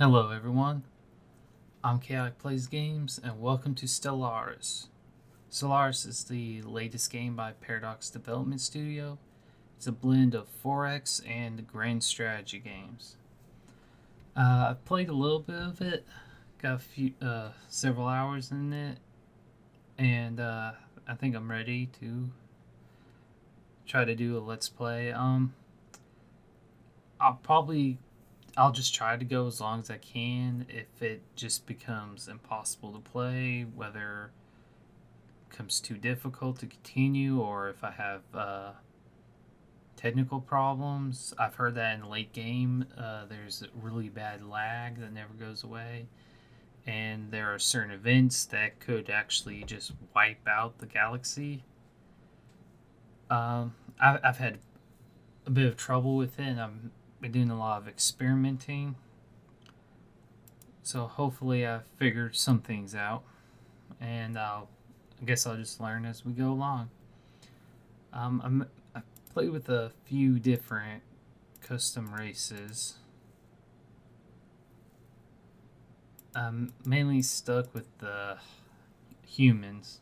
Hello everyone, I'm Chaotic Plays Games and welcome to Stellaris. Stellaris is the latest game by Paradox Development Studio. It's a blend of 4X and grand strategy games. I've played a little bit of it, got several hours in it, and I think I'm ready to try to do a let's play. I'll just try to go as long as I can. If it just becomes impossible to play, whether it becomes too difficult to continue, or if I have technical problems. I've heard that in the late game there's really bad lag that never goes away, and there are certain events that could actually just wipe out the galaxy. I've had a bit of trouble with it, and I've been doing a lot of experimenting. So hopefully I've figured some things out, and I guess I'll just learn as we go along. I played with a few different custom races. I'm mainly stuck with the humans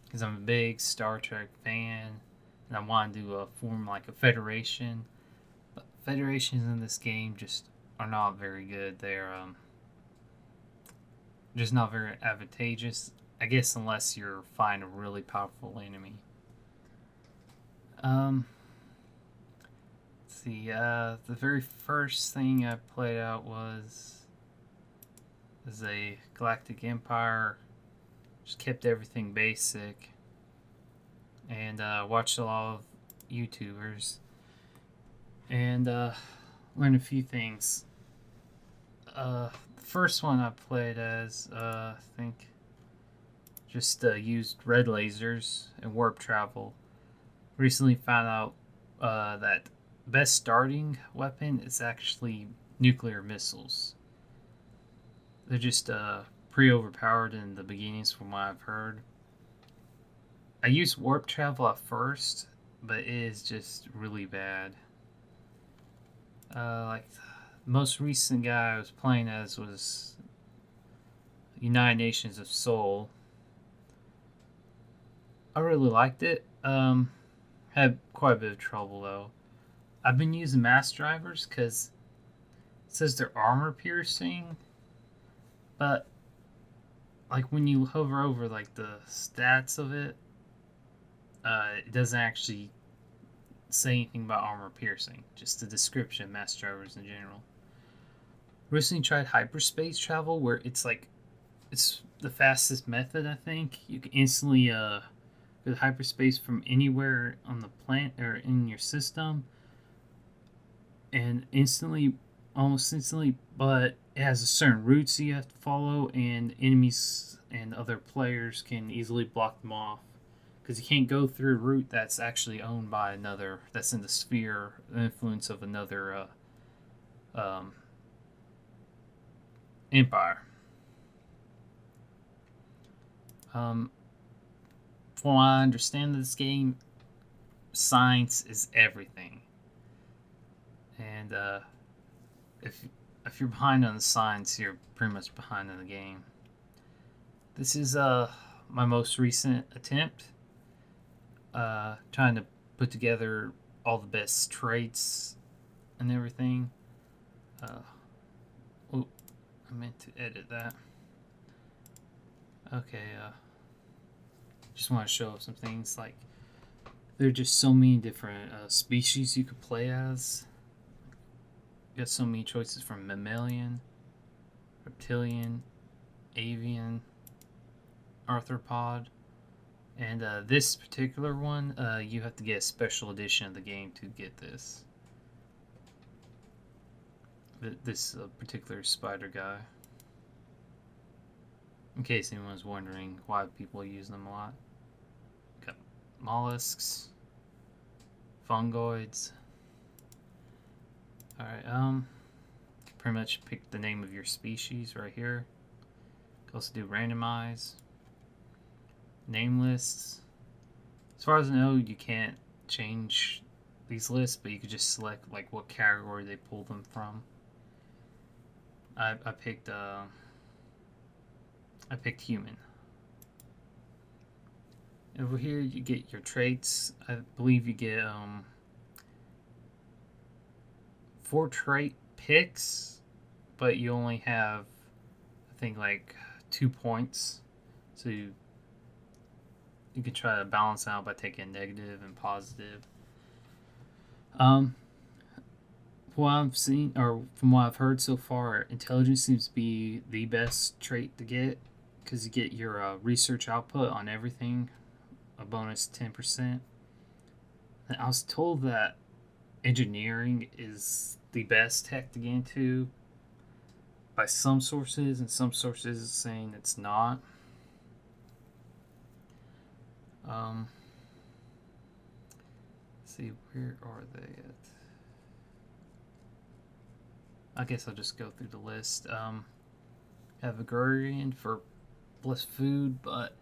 because I'm a big Star Trek fan, and I want to form like a federation. But federations in this game just are not very good. They're just not very advantageous, I guess, unless you're fighting a really powerful enemy. Let's see. The very first thing I played out was a Galactic Empire. Just kept everything basic, and watched a lot of YouTubers, and learned a few things. The first one I played as, I think, just used red lasers and warp travel. Recently found out that best starting weapon is actually nuclear missiles. They're just pretty overpowered in the beginnings from what I've heard. I used warp travel at first, but it is just really bad. Like the most recent guy I was playing as was United Nations of Seoul. I really liked it. Had quite a bit of trouble though. I've been using mass drivers because it says they're armor piercing, but like when you hover over like the stats of it, it doesn't actually say anything about armor piercing. Just the description of mass drivers in general. Recently tried hyperspace travel, where it's the fastest method. I think you can instantly go to hyperspace from anywhere on the planet or in your system, and almost instantly. But it has a certain routes you have to follow, and enemies and other players can easily block them off because you can't go through a route that's actually owned by another, that's in the sphere influence of another empire. From what I understand of this game, science is everything, and if you're behind on the science, you're pretty much behind in the game. This is my most recent attempt, trying to put together all the best traits and everything. Oh, I meant to edit that. Okay, just want to show some things. Like, there are just so many different species you could play as. You got so many choices from mammalian, reptilian, avian, arthropod, and this particular one, you have to get a special edition of the game to get this. This particular spider guy. In case anyone's wondering why people use them a lot. Got mollusks, fungoids. Alright, pretty much pick the name of your species right here. You can also do randomize. Name lists. As far as I know, you can't change these lists, but you could just select like what category they pull them from. I picked human. Over here, you get your traits. I believe you get 4 trait picks, but you only have, I think, like 2 points. So you can try to balance out by taking negative and positive. From what I've seen, or from what I've heard so far, intelligence seems to be the best trait to get because you get your research output on everything, a bonus 10%. And I was told that engineering is the best tech to get into by some sources, and some sources saying it's not. Let's see, where are they at? I guess I'll just go through the list. Have agrarian for less food, but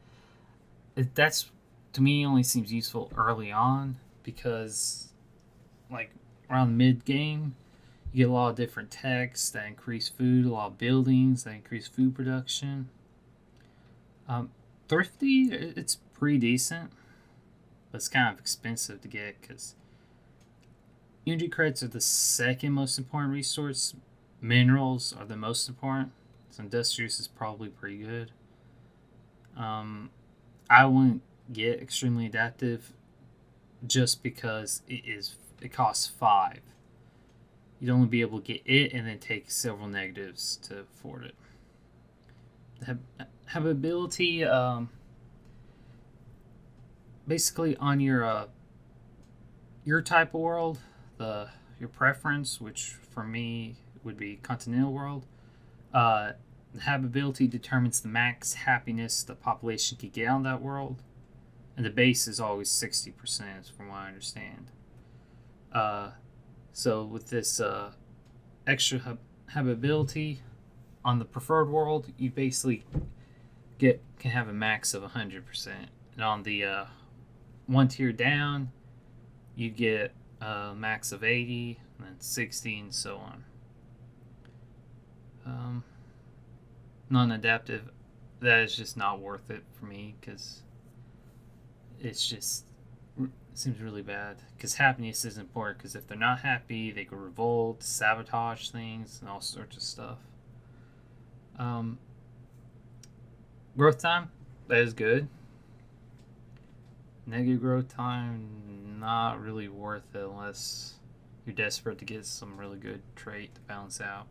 that's, to me, only seems useful early on because, like, around mid game, you get a lot of different techs that increase food, a lot of buildings that increase food production. Thrifty, it's pretty decent, but it's kind of expensive to get because energy credits are the second most important resource. Minerals are the most important. So industrious is probably pretty good. I wouldn't get extremely adaptive just because it costs 5. You'd only be able to get it and then take several negatives to afford it. Habitability, basically on your type of world, your preference, which for me would be continental world. Habitability determines the max happiness the population could get on that world, and the base is always 60%, from what I understand. So with this extra habitability on the preferred world, you basically can have a max of 100%, and on the one tier down, you get a max of 80, and then 60, and so on. Non-adaptive, that is just not worth it for me because it seems really bad. Because happiness is important, because if they're not happy, they could revolt, sabotage things, and all sorts of stuff. Growth time, that is good. Negative growth time, not really worth it unless you're desperate to get some really good trait to balance out.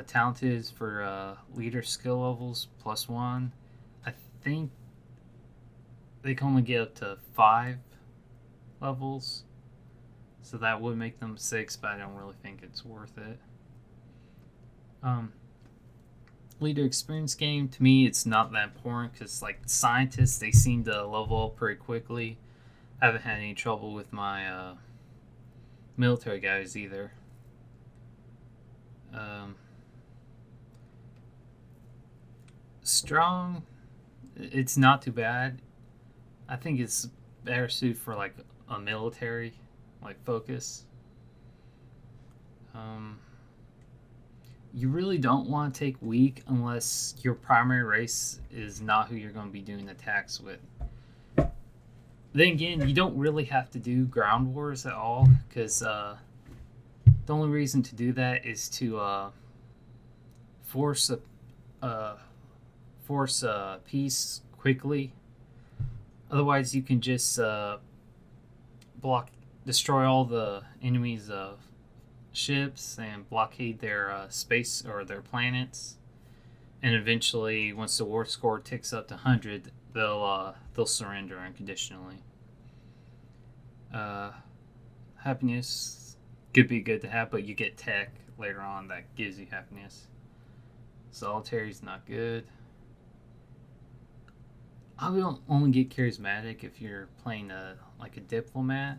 Talented is for leader skill levels +1. I think they can only get up to 5 levels, so that would make them 6, but I don't really think it's worth it. Leader experience game, to me, it's not that important because, like, scientists, they seem to level up pretty quickly. I haven't had any trouble with my military guys either. Strong, it's not too bad. I think it's better suited for like a military like focus. You really don't want to take weak unless your primary race is not who you're going to be doing attacks with. Then again, you don't really have to do ground wars at all because the only reason to do that is to force peace quickly. Otherwise, you can just destroy all the enemies' ships and blockade their space or their planets. And eventually, once the war score ticks up to 100, they'll surrender unconditionally. Happiness could be good to have, but you get tech later on that gives you happiness. Solitary's not good. I would only get charismatic if you're playing like a diplomat,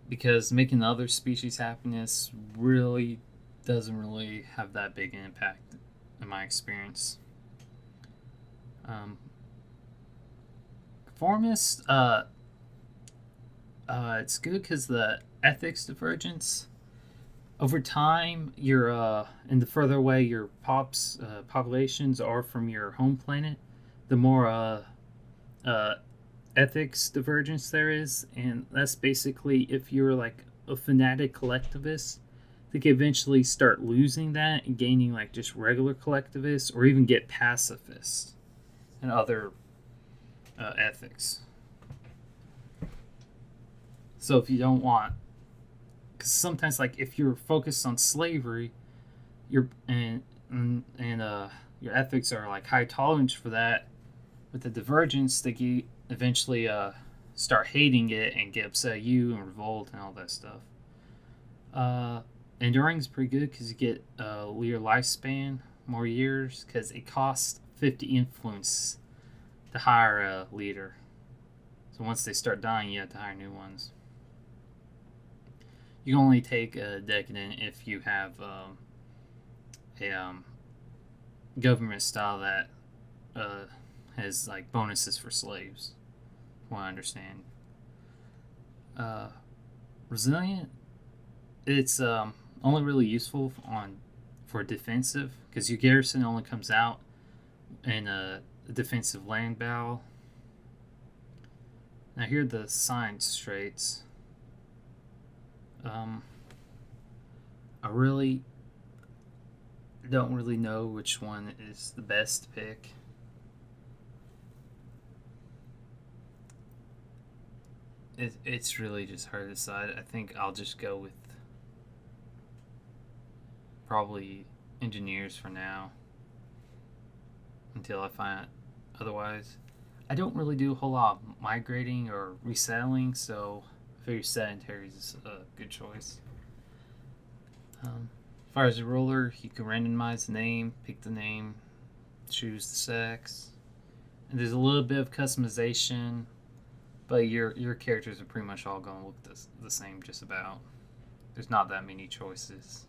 because making other species happiness really doesn't really have that big an impact in my experience. Conformist, it's good because the ethics divergence. over time, your and the further away your populations are from your home planet, the more uh, ethics divergence there is, and that's basically if you're like a fanatic collectivist, they can eventually start losing that and gaining like just regular collectivists, or even get pacifists and other ethics. So if you don't want, because sometimes like if you're focused on slavery, your your ethics are like high tolerance for that. With the divergence, they get eventually start hating it and get upset at you and revolt and all that stuff. Enduring is pretty good because you get a longer lifespan, more years, because it costs 50 influence to hire a leader. So once they start dying, you have to hire new ones. You can only take a decadent if you have a government style that has like bonuses for slaves. From what I understand. Resilient, it's only really useful for defensive because your garrison only comes out in a defensive land battle. Now here are the science traits. I really don't really know which one is the best pick. It's really just hard to decide. I think I'll just go with probably engineers for now until I find otherwise. I don't really do a whole lot of migrating or resettling, so I figure sedentary is a good choice. As far as a ruler, you can randomize the name, pick the name, choose the sex, and there's a little bit of customization, but your characters are pretty much all going to look the same just about. There's not that many choices.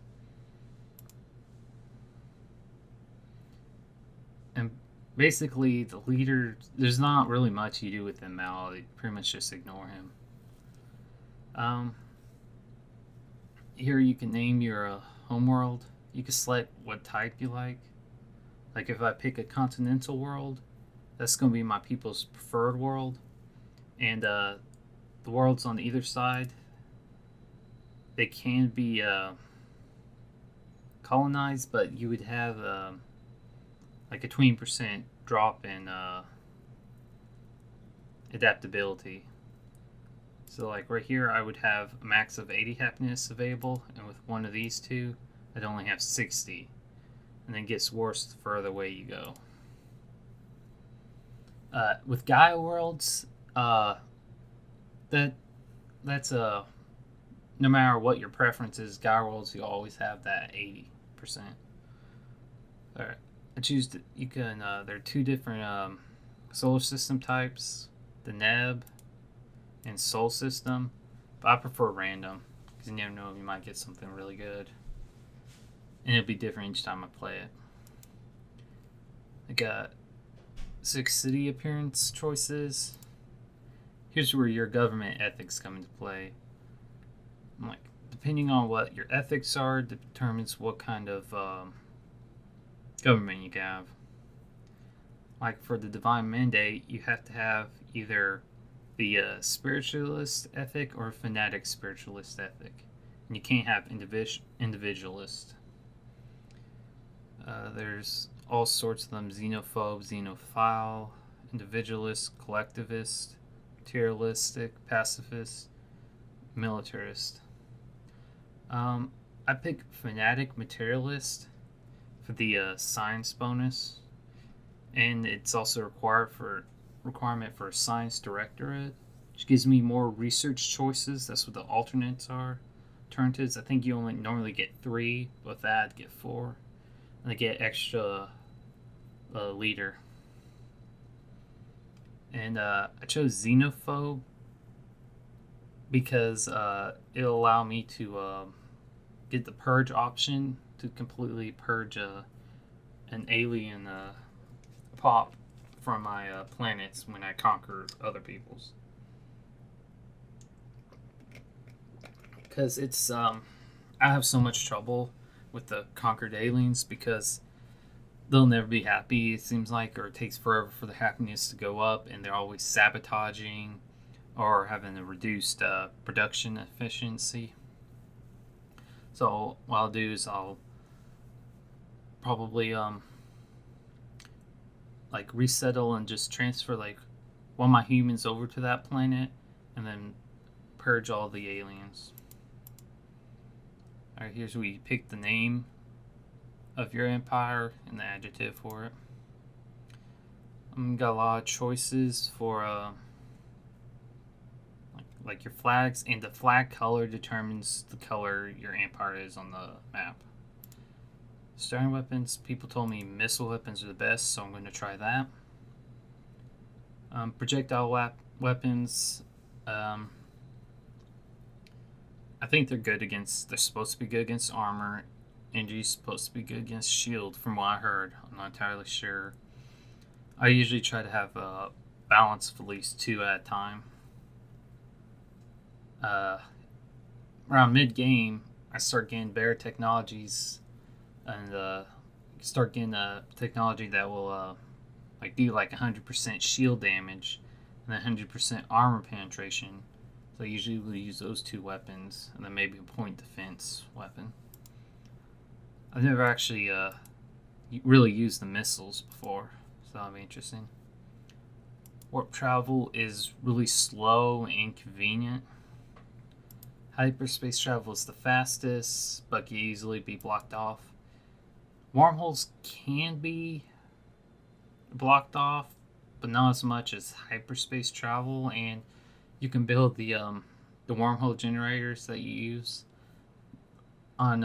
And basically, the leader, there's not really much you do with him now. You pretty much just ignore him. Here you can name your homeworld. You can select what type you like. Like if I pick a continental world, that's going to be my people's preferred world. And the worlds on either side, they can be colonized, but you would have like a 20% drop in adaptability. So like right here, I would have a max of 80 happiness available, and with one of these two, I'd only have 60. And then it gets worse the further away you go. With Gaia worlds, that's no matter what your preference is, Gaia worlds you always have that 80%. All right, I choose you can. There are two different solar system types: the Neb and Sol system. But I prefer random because you never know if you might get something really good, and it'll be different each time I play it. I got 6 city appearance choices. Here's where your government ethics come into play. Like, depending on what your ethics are, determines what kind of government you can have. Like for the divine mandate, you have to have either the spiritualist ethic or fanatic spiritualist ethic, and you can't have individualist. There's all sorts of them: xenophobe, xenophile, individualist, collectivist, materialistic, pacifist, militarist. I pick fanatic materialist for the science bonus, and it's also requirement for Science Directorate, which gives me more research choices. That's what the alternatives are. Alternatives, I think you only normally get 3, but with that, I'd get 4, and I get extra leader. And I chose xenophobe because it'll allow me to get the purge option to completely purge an alien pop from my planets when I conquer other people's. Because it's I have so much trouble with the conquered aliens because they'll never be happy, it seems like, or it takes forever for the happiness to go up, and they're always sabotaging or having a reduced production efficiency. So what I'll do is I'll probably like resettle and just transfer like one of my humans over to that planet, and then purge all the aliens. All right, here's where you pick the name of your empire and the adjective for it. Got a lot of choices for like your flags, and the flag color determines the color your empire is on the map. Starting weapons, people told me missile weapons are the best, so I'm going to try that. Projectile weapons, I think they're good against, they're supposed to be good against armor. Energy's supposed to be good against shield, from what I heard. I'm not entirely sure. I usually try to have a balance of at least 2 at a time. Around mid-game, I start getting better technologies, and start getting a technology that will like do like 100% shield damage and 100% armor penetration. So I usually will use those 2 weapons, and then maybe a point defense weapon. I've never actually really used the missiles before, so that'll be interesting. Warp travel is really slow and inconvenient. Hyperspace travel is the fastest, but can easily be blocked off. Wormholes can be blocked off, but not as much as hyperspace travel, and you can build the wormhole generators that you use on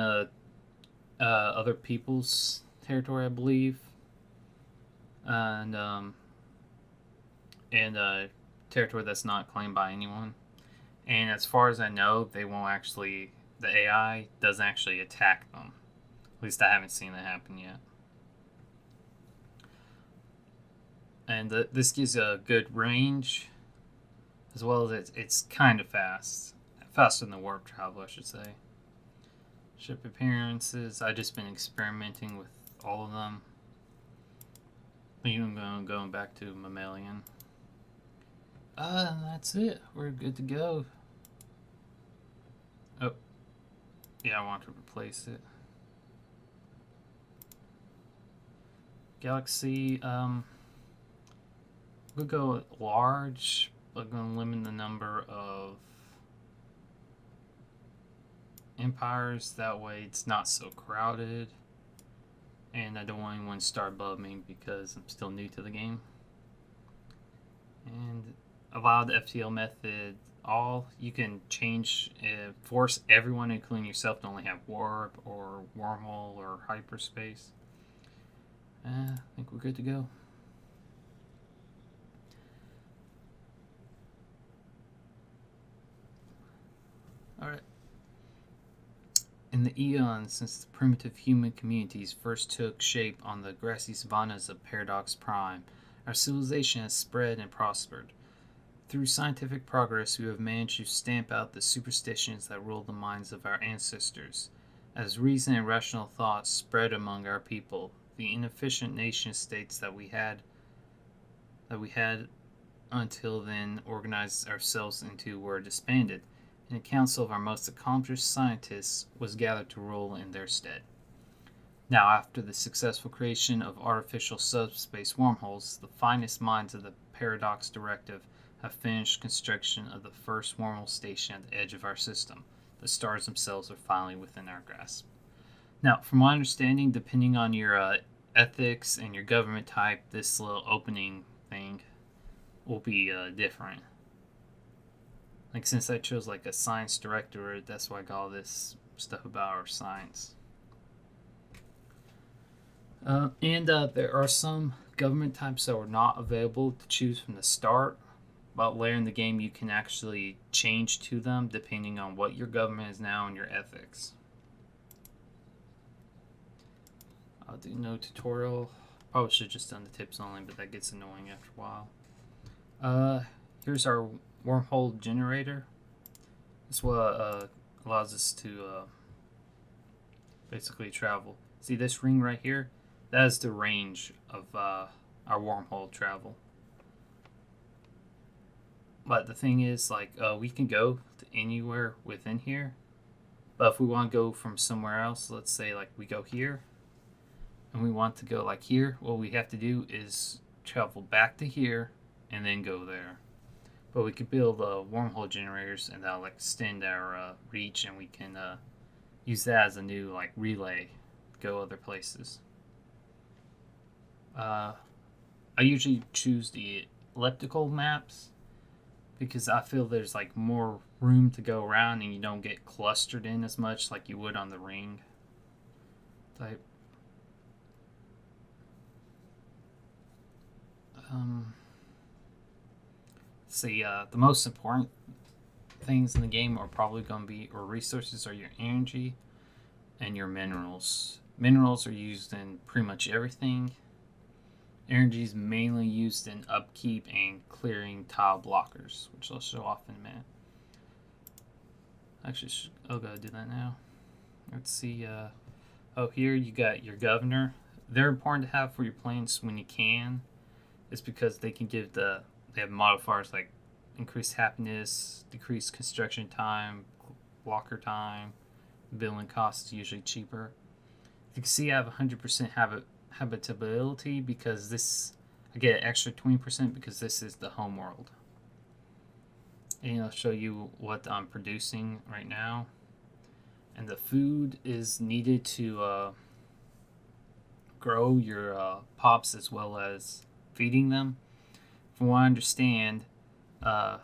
other people's territory, I believe, and territory that's not claimed by anyone. And as far as I know, they won't actually. The AI doesn't actually attack them. At least I haven't seen that happen yet. And this gives a good range, as well as it's kind of fast, faster than the warp travel, I should say. Ship appearances, I've just been experimenting with all of them. Even going back to mammalian. That's it. We're good to go. Oh, yeah, I want to replace it. Galaxy, we'll go large, but going to limit the number of empires. That way it's not so crowded. And I don't want anyone to start above me because I'm still new to the game. And allow the FTL method all. You can change, force everyone, including yourself, to only have warp or wormhole or hyperspace. I think we're good to go. Alright. In the eons since the primitive human communities first took shape on the grassy savannas of Paradox Prime, our civilization has spread and prospered. Through scientific progress, we have managed to stamp out the superstitions that ruled the minds of our ancestors. As reason and rational thoughts spread among our people, the inefficient nation states that we had until then organized ourselves into were disbanded, and a council of our most accomplished scientists was gathered to rule in their stead. Now, after the successful creation of artificial subspace wormholes, the finest minds of the Paradox Directive have finished construction of the first wormhole station at the edge of our system. The stars themselves are finally within our grasp. Now, from my understanding, depending on your ethics and your government type, this little opening thing will be different. Like, since I chose like a science directorate, that's why I got all this stuff about our science. And there are some government types that were not available to choose from the start, but later in the game you can actually change to them depending on what your government is now and your ethics. I'll do no tutorial. Probably should have just done the tips only, but that gets annoying after a while. Here's our wormhole generator. This is what allows us to basically travel. See this ring right here? That is the range of our wormhole travel. But the thing is, like, we can go to anywhere within here. But if we want to go from somewhere else, let's say like we go here, and we want to go like here, what we have to do is travel back to here and then go there. But we could build wormhole generators, and that'll like extend our reach, and we can use that as a new like relay to go other places. I usually choose the elliptical maps because I feel there's like more room to go around, and you don't get clustered in as much like you would on the ring type. See, the most important things in the game are probably going to be, or resources, are your energy and your minerals. Minerals are used in pretty much everything. Energy is mainly used in upkeep and clearing tile blockers, which I'll show off in a minute. Actually, I'll go do that now. Let's see. Here you got your governor. They're important to have for your planes when you can. It's because they can give they have modifiers like increased happiness, decreased construction time, blocker time, building costs usually cheaper. You can see I have 100% habitability because this, I get an extra 20% because this is the home world. And I'll show you what I'm producing right now. And the food is needed to grow your pops as well as feeding them. From what I understand, the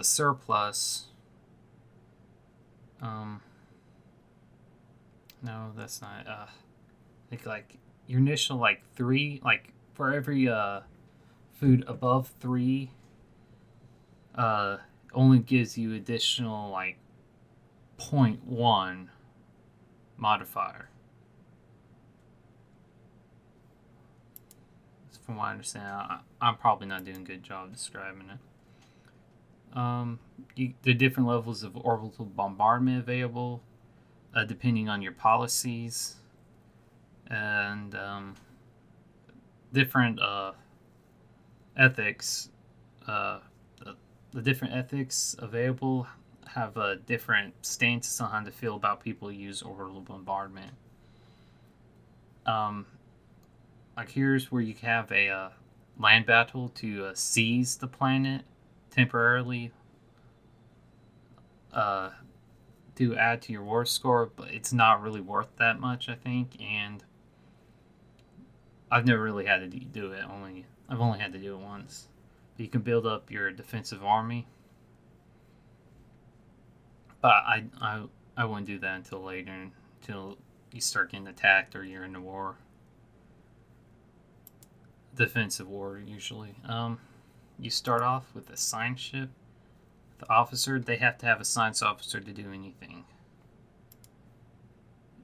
surplus. No, that's not. I think like your initial like 3, like for every food above 3, only gives you additional like 0.1 modifier. From what I understand, I'm probably not doing a good job describing it. The different levels of orbital bombardment available, depending on your policies, and different ethics. The different ethics available have different stances on how to feel about people who use orbital bombardment. Like here's where you have a land battle to seize the planet temporarily to add to your war score, but it's not really worth that much, I think, and I've never really had to do it. I've only had to do it once. You can build up your defensive army, but I wouldn't do that until later, until you start getting attacked or you're in the war. Defensive war usually. You start off with a science ship. The officer, they have to have a science officer to do anything.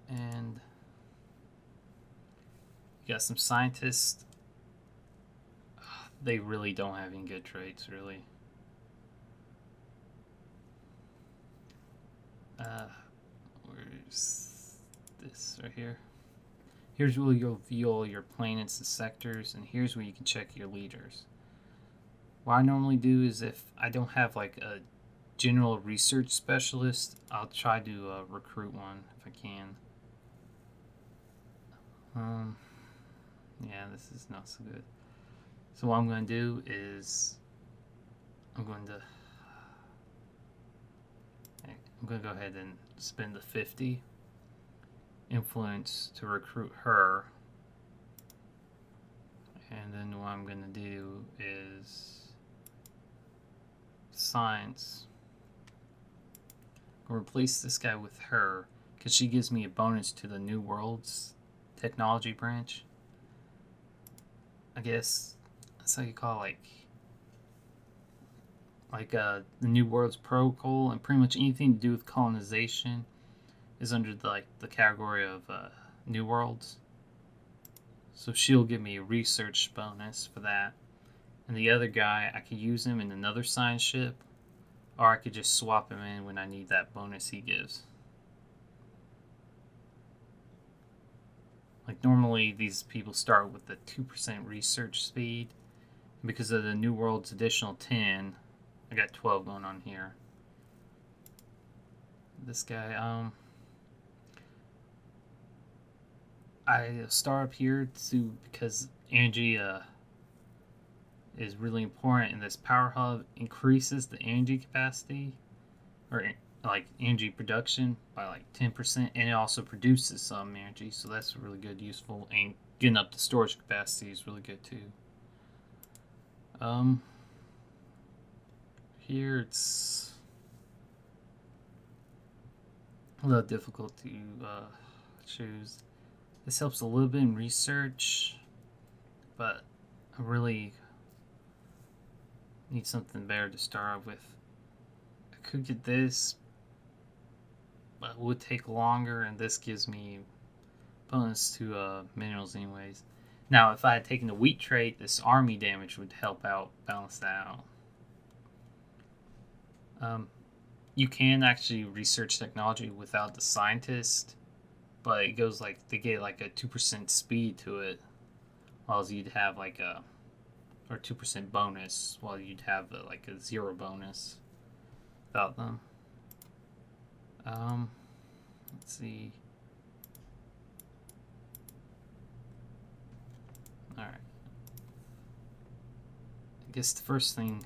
And you got some scientists. They really don't have any good traits, really. Where's this right here? Here's where you'll view all your planets and sectors, and here's where you can check your leaders. What I normally do is if I don't have like a general research specialist, I'll try to recruit one if I can. Yeah, this is not so good. So what I'm going to do is I'm going to go ahead and spend the 50 influence to recruit her, and then what I'm going to do is science. I'll replace this guy with her because she gives me a bonus to the New Worlds technology branch. I guess that's how you call it, like the New Worlds protocol, and pretty much anything to do with colonization is under the category of New Worlds. So she'll give me a research bonus for that. And the other guy, I could use him in another science ship, or I could just swap him in when I need that bonus he gives. Like normally these people start with the 2% research speed. Because of the New World's additional 10, I got 12 going on here. This guy, I start up here too because energy is really important, and this power hub increases the energy capacity or like energy production by like 10%, and it also produces some energy, so that's really good, useful, and getting up the storage capacity is really good too. Here it's a little difficult to choose. This helps a little bit in research, but I really need something better to start with. I could get this, but it would take longer, and this gives me bonus to minerals anyways. Now, if I had taken the wheat trait, this army damage would help out, balance that out. You can actually research technology without the scientist, but it goes like, they get like a 2% speed to it, while you'd have like a, or 2% bonus, while you'd have like a 0 bonus without them. Let's see. Alright. I guess the first thing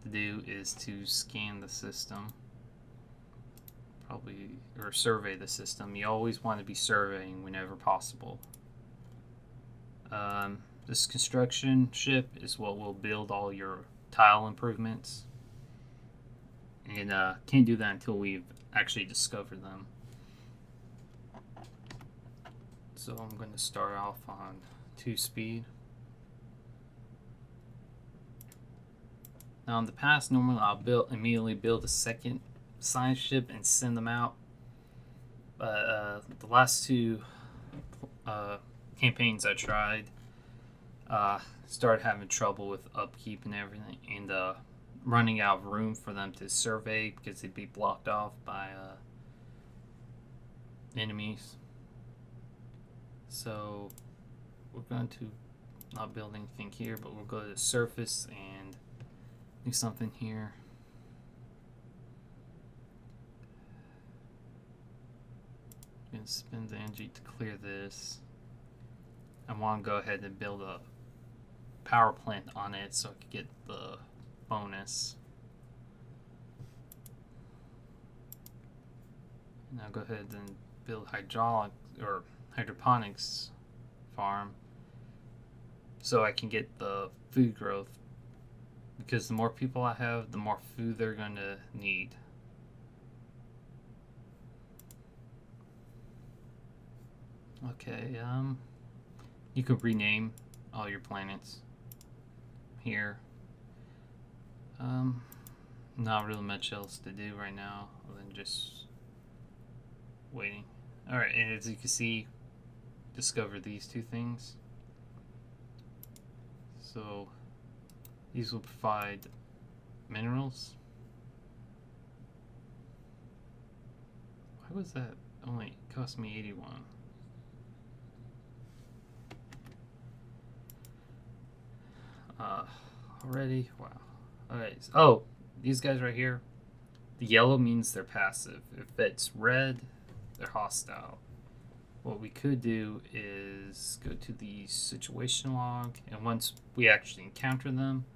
to do is to scan the system. Probably, or survey the system. You always want to be surveying whenever possible. This construction ship is what will build all your tile improvements. And can't do that until we've actually discovered them. So I'm going to start off on 2 speed. Now in the past, normally I'll immediately build a second science ship and send them out. But the last 2 campaigns I tried, started having trouble with upkeep and everything, and running out of room for them to survey because they'd be blocked off by enemies. So we're going to not build anything here, but we'll go to the surface and do something here. I'm going to spend the energy to clear this. I want to go ahead and build a power plant on it so I could get the bonus. Now go ahead and build hydraulic or hydroponics farm so I can get the food growth, because the more people I have, the more food they're going to need. Okay, you could rename all your planets here. Not really much else to do right now other than just waiting. Alright, and as you can see, discover these 2 things. So these will provide minerals. Why was that only cost me 81? Already? Wow. Alright. Oh, these guys right here. The yellow means they're passive. If it's red, they're hostile. What we could do is go to the situation log, and once we actually encounter them,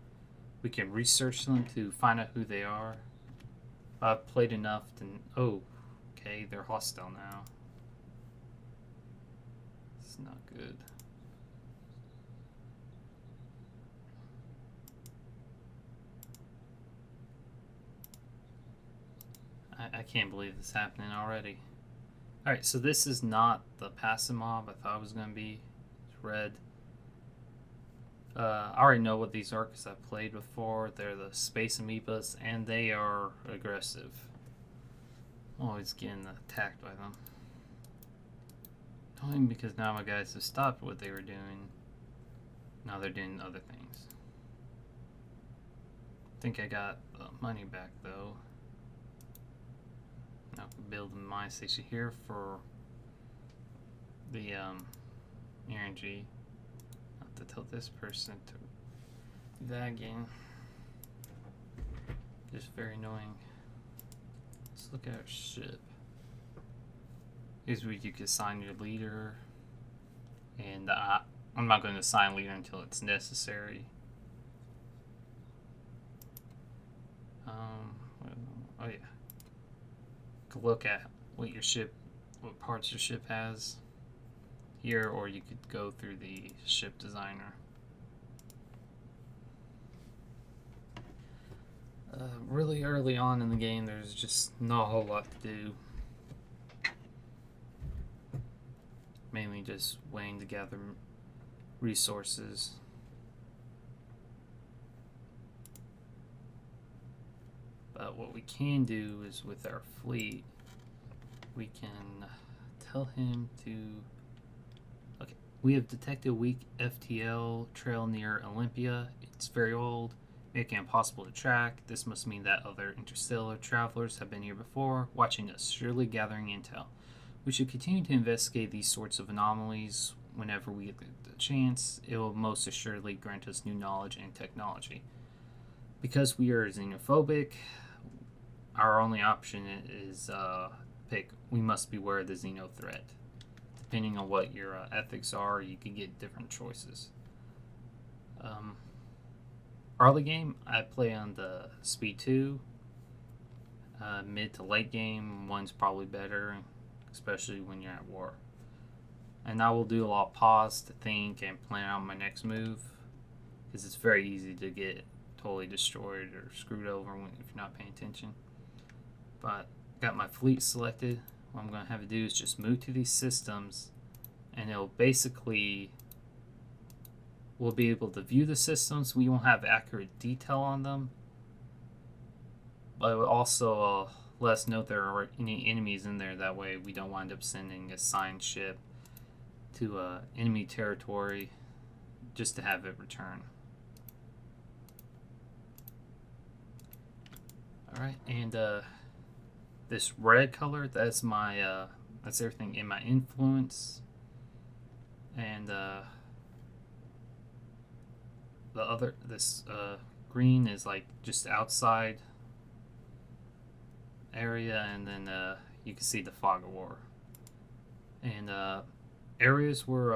we can research them to find out who they are. I've played enough to... Oh, okay, they're hostile now. It's not good. I can't believe this is happening already. Alright, so this is not the passive mob I thought it was going to be. It's red. I already know what these are because I've played before. They're the space amoebas, and they are aggressive. Always getting attacked by them. Only because now my guys have stopped what they were doing. Now they're doing other things. I think I got the money back though. Now I can build a mine station here for the energy. I have to tell this person to do that again. Just very annoying. Let's look at our ship. Here's where you can assign your leader. And I'm not going to assign leader until it's necessary. Oh yeah. Look at what parts your ship has here, or you could go through the ship designer. Really early on in the game, there's just not a whole lot to do. Mainly just waiting to gather resources. But what we can do is with our fleet, we can tell him to... Okay, we have detected a weak FTL trail near Olympia. It's very old, making it impossible to track. This must mean that other interstellar travelers have been here before, watching us, surely gathering intel. We should continue to investigate these sorts of anomalies whenever we get the chance. It will most assuredly grant us new knowledge and technology. Because we are xenophobic, our only option is pick, we must beware of the xeno threat. Depending on what your ethics are, you can get different choices. Early game, I play on the speed 2. Mid to late game, 1's probably better, especially when you're at war. And I will do a lot of pause to think and plan out my next move, because it's very easy to get totally destroyed or screwed over if you're not paying attention. But got my fleet selected. What I'm going to have to do is just move to these systems, and it'll basically, we'll be able to view the systems. We won't have accurate detail on them, but it will also let us know if there are any enemies in there. That way we don't wind up sending a signed ship to enemy territory just to have it return. Alright, and this red color, that's my that's everything in my influence. And this green is like just outside area, and then you can see the fog of war. And areas where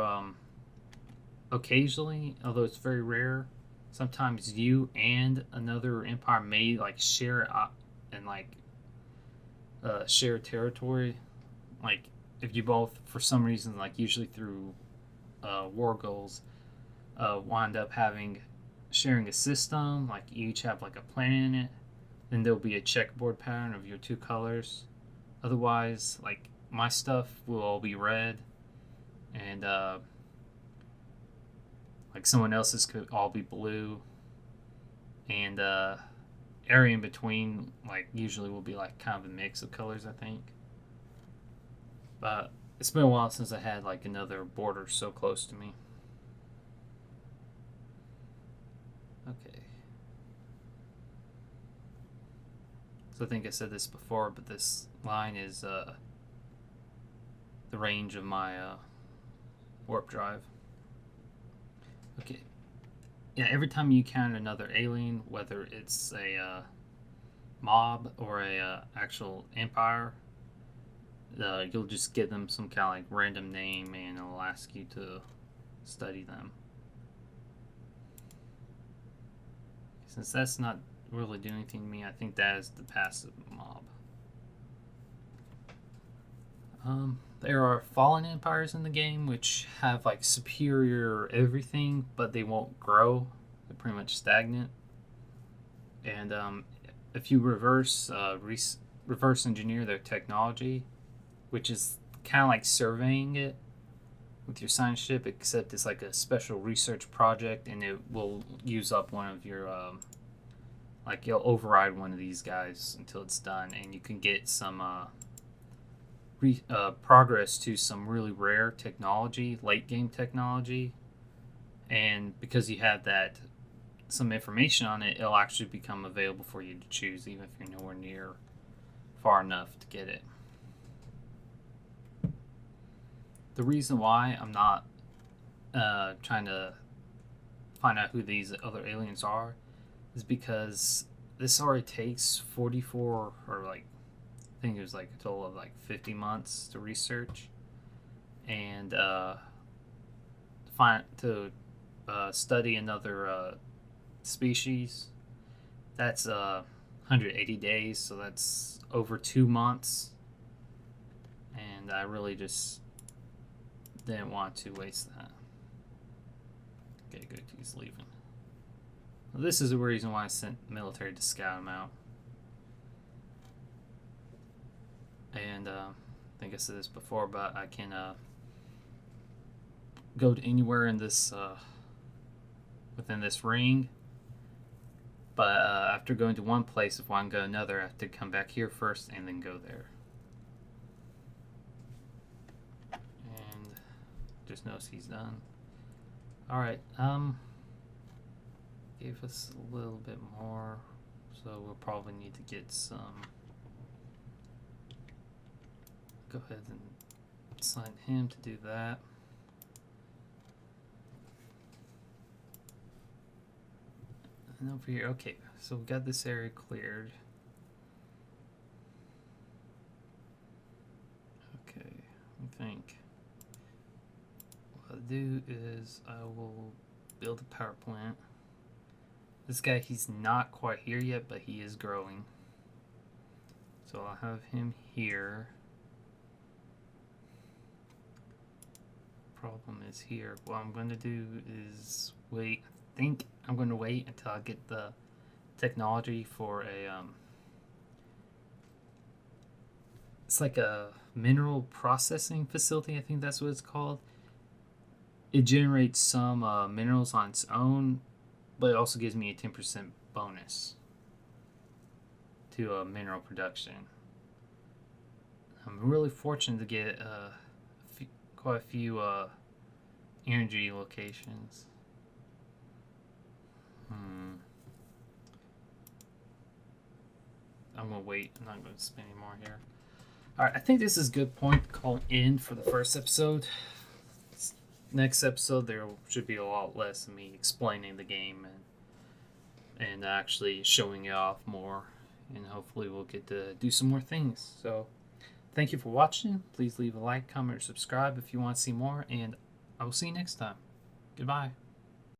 occasionally, although it's very rare, sometimes you and another empire may like share and like share territory. Like if you both, for some reason, like usually through war goals, wind up sharing a system, like you each have like a planet in it, then there'll be a checkerboard pattern of your two colors. Otherwise, like my stuff will all be red, and like someone else's could all be blue, and area in between like usually will be like kind of a mix of colors, I think. But it's been a while since I had like another border so close to me. Okay. So I think I said this before, but this line is the range of my warp drive. Okay. Yeah, every time you encounter another alien, whether it's a mob or a actual empire, you'll just give them some kind of like random name, and it'll ask you to study them. Since that's not really doing anything to me, I think that is the passive mob. There are fallen empires in the game which have like superior everything, but they won't grow. They're pretty much stagnant. And if you reverse engineer their technology, which is kind of like surveying it with your science ship, except it's like a special research project, and it will use up one of your like you'll override one of these guys until it's done, and you can get some progress to some really rare technology, late game technology. And because you have that some information on it, it'll actually become available for you to choose, even if you're nowhere near far enough to get it. The reason why I'm not trying to find out who these other aliens are is because this already takes 44 or like I think it was like a total of like 50 months to research and study another species. That's 180 days, so that's over 2 months, and I really just didn't want to waste that. Okay, good, he's leaving. Well, this is the reason why I sent military to scout him out. And I think I said this before, but I can go to anywhere in this within this ring. But after going to one place, if I want to go another, I have to come back here first and then go there. And just notice he's done. Alright, gave us a little bit more, so we'll probably need to get some. Go ahead and assign him to do that. And over here, okay, so we got this area cleared. Okay, I think what I'll do is I will build a power plant. This guy, he's not quite here yet, but he is growing. So I'll have him here. Problem is here. What I'm going to do is wait. I think I'm going to wait until I get the technology for a it's like a mineral processing facility. I think that's what it's called. It generates some minerals on its own, but it also gives me a 10% bonus to mineral production. I'm really fortunate to get quite a few energy locations. I'm gonna wait. I'm not gonna spend any more here. Alright, I think this is a good point to call in for the first episode. Next episode there should be a lot less of me explaining the game and actually showing it off more, and hopefully we'll get to do some more things. So thank you for watching. Please leave a like, comment, or subscribe if you want to see more, and I will see you next time. Goodbye.